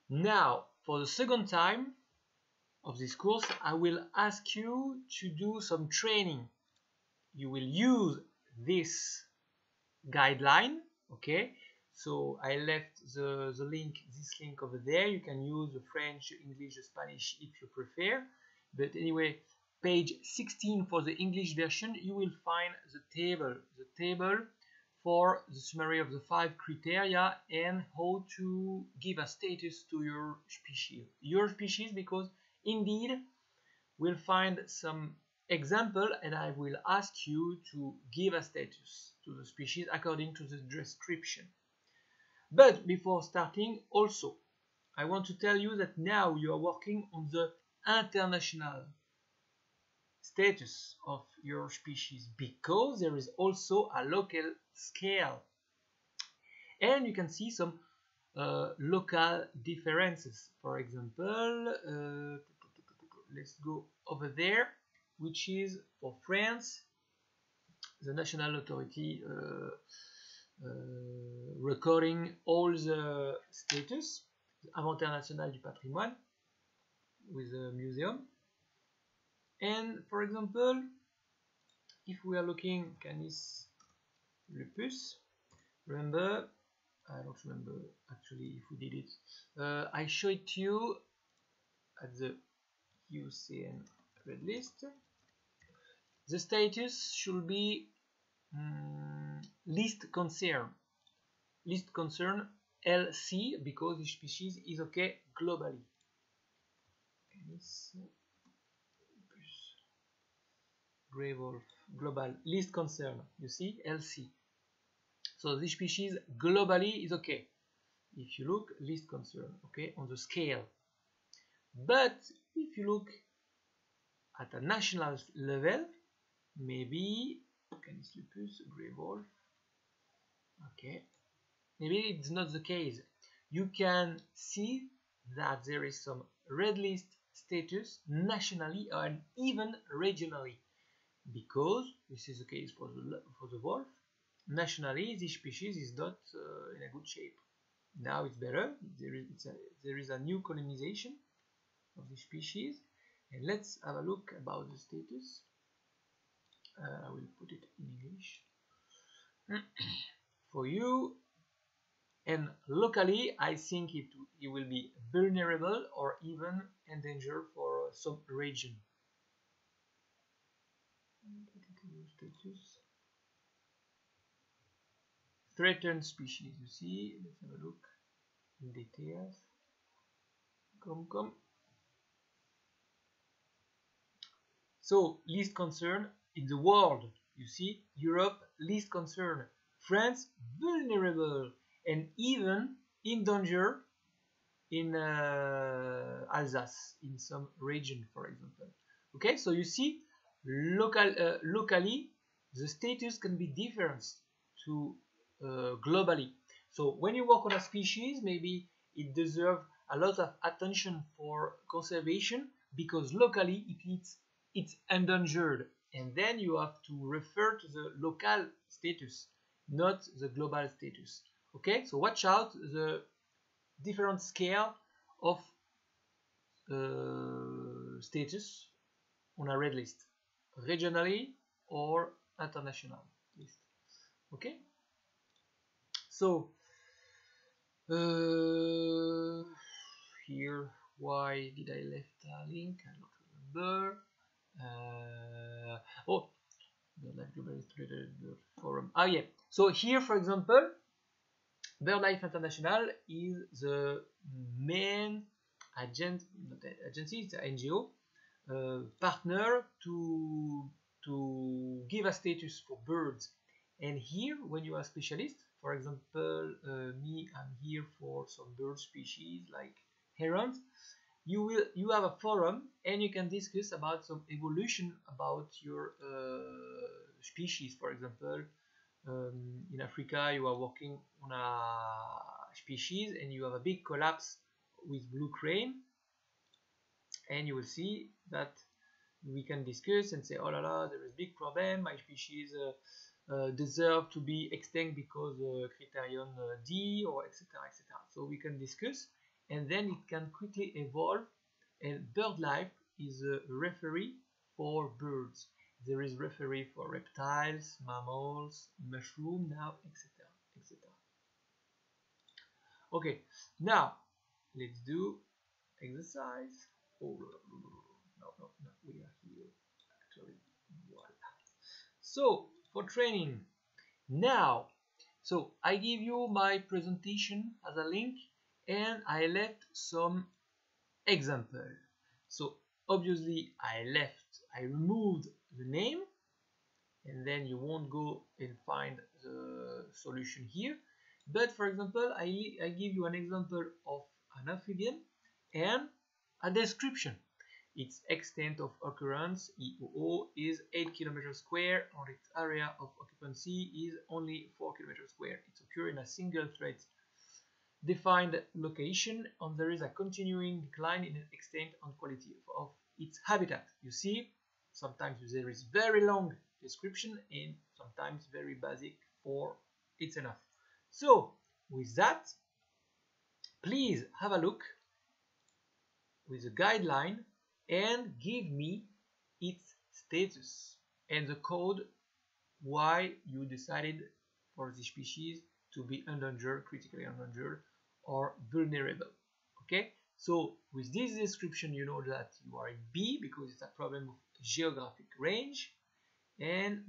Now, for the second time of this course, I will ask you to do some training. You will use this guideline, okay? So I left the link, this link over there. You can use the French, English, Spanish if you prefer. But anyway, page 16 for the English version, you will find the table for the summary of the 5 criteria and how to give a status to your species. Your species, because indeed we'll find some example and I will ask you to give a status to the species according to the description. But before starting, also, I want to tell you that now you are working on the international status of your species, because there is also a local scale. And you can see some local differences. For example, let's go over there, which is for France, the national authority recording all the status, the Inventaire National du Patrimoine with a museum. And for example, if we are looking Canis lupus, remember, I don't remember actually if we did it. I show it to you at the IUCN red list. The status should be list concern LC, because the species is okay globally. Grey wolf, global, list concern, you see, LC. So this species globally is okay. If you look, list concern, okay, on the scale. But if you look at a national level, maybe Canis lupus, grey wolf, okay, maybe it's not the case. You can see that there is some red list status nationally and even regionally, because this is the case for the wolf. Nationally, this species is not in a good shape. Now it's better. There is a new colonization of the species, and let's have a look about the status. I will put it in English for you. And locally, I think it will be vulnerable or even endangered for some region. Status. Threatened species, you see. Let's have a look in details. Come. So, least concern in the world, you see, Europe, least concern, France, vulnerable, and even in danger in Alsace, in some region, for example. Okay, so you see, locally, the status can be different to globally. So when you work on a species, maybe it deserves a lot of attention for conservation, because locally it's endangered, and then you have to refer to the local status, not the global status. Okay, so watch out the different scale of status on a red list, regionally or international list. Okay, so here, why did I left a link? I don't remember. Oh, BirdLife Global Illustrated Forum. Ah, yeah. So here, for example, BirdLife International is the main agency, it's an NGO partner to give a status for birds. And here, when you are a specialist, for example, me, I'm here for some bird species like herons. You have a forum and you can discuss about some evolution about your species. For example, in Africa, you are working on a species and you have a big collapse with blue crane, and you will see that we can discuss and say, oh la la, there is a big problem, my species deserve to be extinct because criterion D, or etc. etc. So we can discuss, and then it can quickly evolve. And BirdLife is a referee for birds. There is referee for reptiles, mammals, mushroom now, etc. etc. Okay, now let's do exercise. Oh, no, we are here actually. Voila. So for training now, so I give you my presentation as a link, and I left some example. So obviously I removed the name, and then you won't go and find the solution here. But for example, I give you an example of an amphibian and a description. Its extent of occurrence, EOO, is 8 km square, or its area of occupancy is only 4 km square. It occurs in a single thread defined location, and there is a continuing decline in extent and quality of its habitat. You see, sometimes there is very long description and sometimes very basic for it's enough. So with that, please have a look with the guideline and give me its status and the code why you decided for the species to be endangered, critically endangered, or vulnerable. Okay, so with this description, you know that you are in B because it's a problem of geographic range. And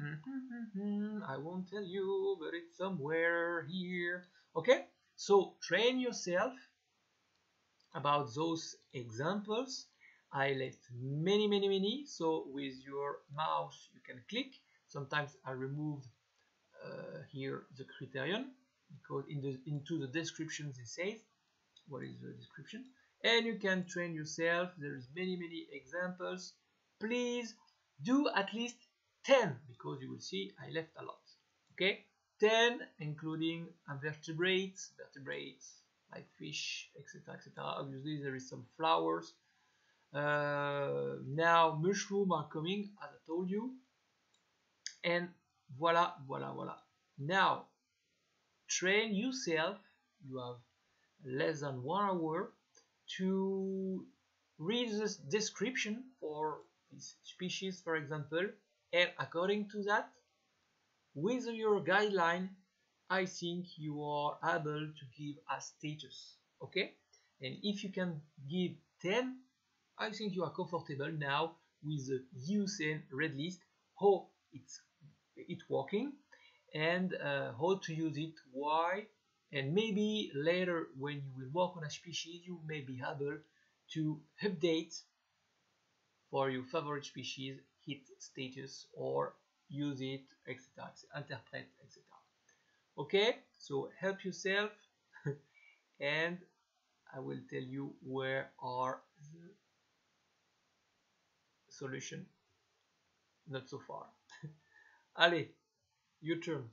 I won't tell you, but it's somewhere here. Okay, so train yourself about those examples. I left many, so with your mouse you can click. Sometimes I removed here the criterion, because into the description they say what is the description, and you can train yourself. There is many examples. Please do at least 10, because you will see I left a lot. Okay, 10 including vertebrates like fish, etc. Obviously there is some flowers. Now mushroom are coming, as I told you, and voila. Now train yourself. You have less than 1 hour to read this description for this species, for example, and according to that, with your guideline, I think you are able to give a status. Okay, and if you can give 10, I think you are comfortable now with the IUCN red list, how it's working, and how to use it, why, and maybe later when you will work on a species, you may be able to update for your favorite species its status, or use it, etc., interpret, etc. Okay, so help yourself and I will tell you where are the solution not so far. Allez, your turn.